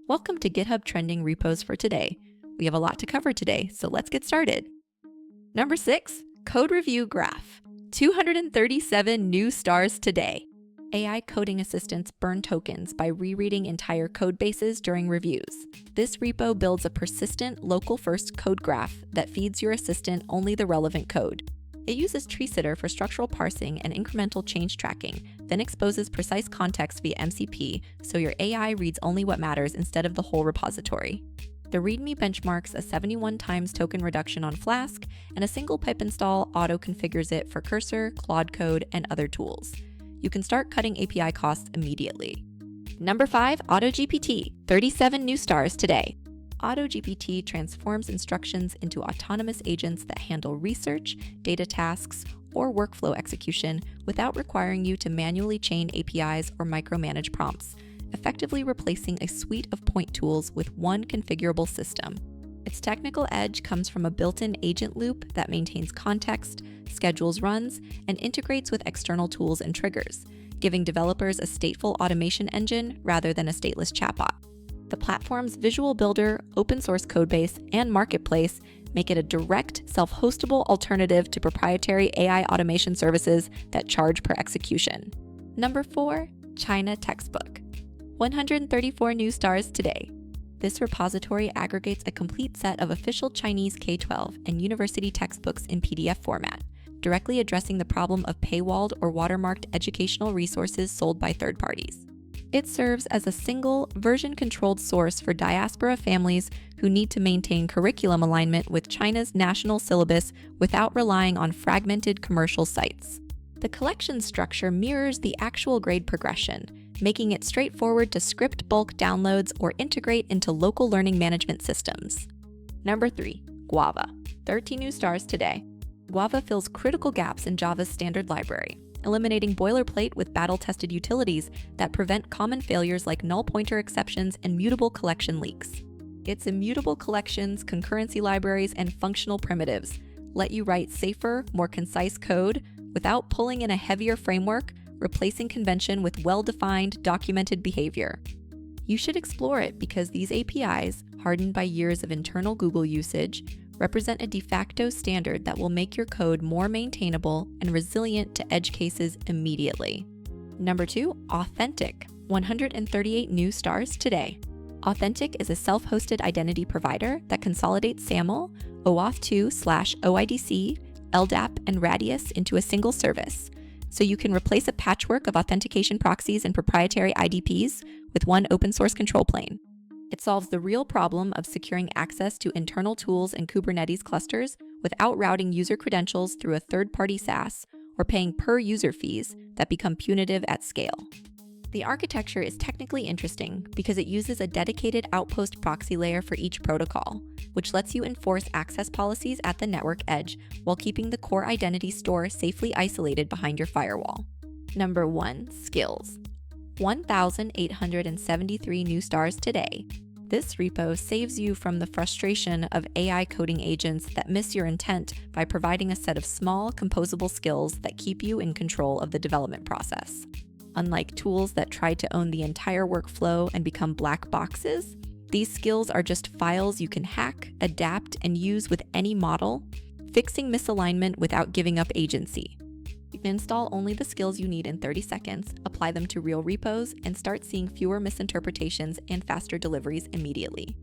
Welcome to GitHub Trending Repos for today. We have a lot to cover today, so let's get started. Number 6, Code Review Graph. 237 new stars today. AI coding assistants burn tokens by rereading entire code bases during reviews. This repo builds a persistent, local-first code graph that feeds your assistant only the relevant code. It uses TreeSitter for structural parsing and incremental change tracking, then exposes precise context via MCP so your AI reads only what matters instead of the whole repository. The README benchmarks a 71 times token reduction on Flask, and a single pip install auto-configures it for Cursor, Claude Code, and other tools. You can start cutting API costs immediately. Number 5, AutoGPT. 37 new stars today. AutoGPT transforms instructions into autonomous agents that handle research, data tasks, or workflow execution without requiring you to manually chain APIs or micromanage prompts, effectively replacing a suite of point tools with one configurable system. Its technical edge comes from a built-in agent loop that maintains context, schedules runs, and integrates with external tools and triggers, giving developers a stateful automation engine rather than a stateless chatbot. The platform's visual builder, open-source codebase, and marketplace make it a direct, self-hostable alternative to proprietary AI automation services that charge per execution. Number 4, ChinaTextbook. 134 new stars today. This repository aggregates a complete set of official Chinese K-12 and university textbooks in PDF format, directly addressing the problem of paywalled or watermarked educational resources sold by third parties. It serves as a single, version-controlled source for diaspora families who need to maintain curriculum alignment with China's national syllabus without relying on fragmented commercial sites. The collection structure mirrors the actual grade progression, making it straightforward to script bulk downloads or integrate into local learning management systems. Number 3, Guava. 13 new stars today. Guava fills critical gaps in Java's standard library, eliminating boilerplate with battle-tested utilities that prevent common failures like null pointer exceptions and mutable collection leaks. Its immutable collections, concurrency libraries, and functional primitives let you write safer, more concise code without pulling in a heavier framework, replacing convention with well-defined, documented behavior. You should explore it because these APIs, hardened by years of internal Google usage, represent a de facto standard that will make your code more maintainable and resilient to edge cases immediately. Number 2, authentik. 138 new stars today. Authentik is a self-hosted identity provider that consolidates SAML, OAuth2/OIDC, LDAP, and Radius into a single service, so you can replace a patchwork of authentication proxies and proprietary IDPs with one open-source control plane. It solves the real problem of securing access to internal tools and Kubernetes clusters without routing user credentials through a third-party SaaS or paying per-user fees that become punitive at scale. The architecture is technically interesting because it uses a dedicated outpost proxy layer for each protocol, which lets you enforce access policies at the network edge while keeping the core identity store safely isolated behind your firewall. Number 1, skills. 1,873 new stars today. This repo saves you from the frustration of AI coding agents that miss your intent by providing a set of small, composable skills that keep you in control of the development process. Unlike tools that try to own the entire workflow and become black boxes, these skills are just files you can hack, adapt, and use with any model, fixing misalignment without giving up agency. You can install only the skills you need in 30 seconds, apply them to real repos, and start seeing fewer misinterpretations and faster deliveries immediately.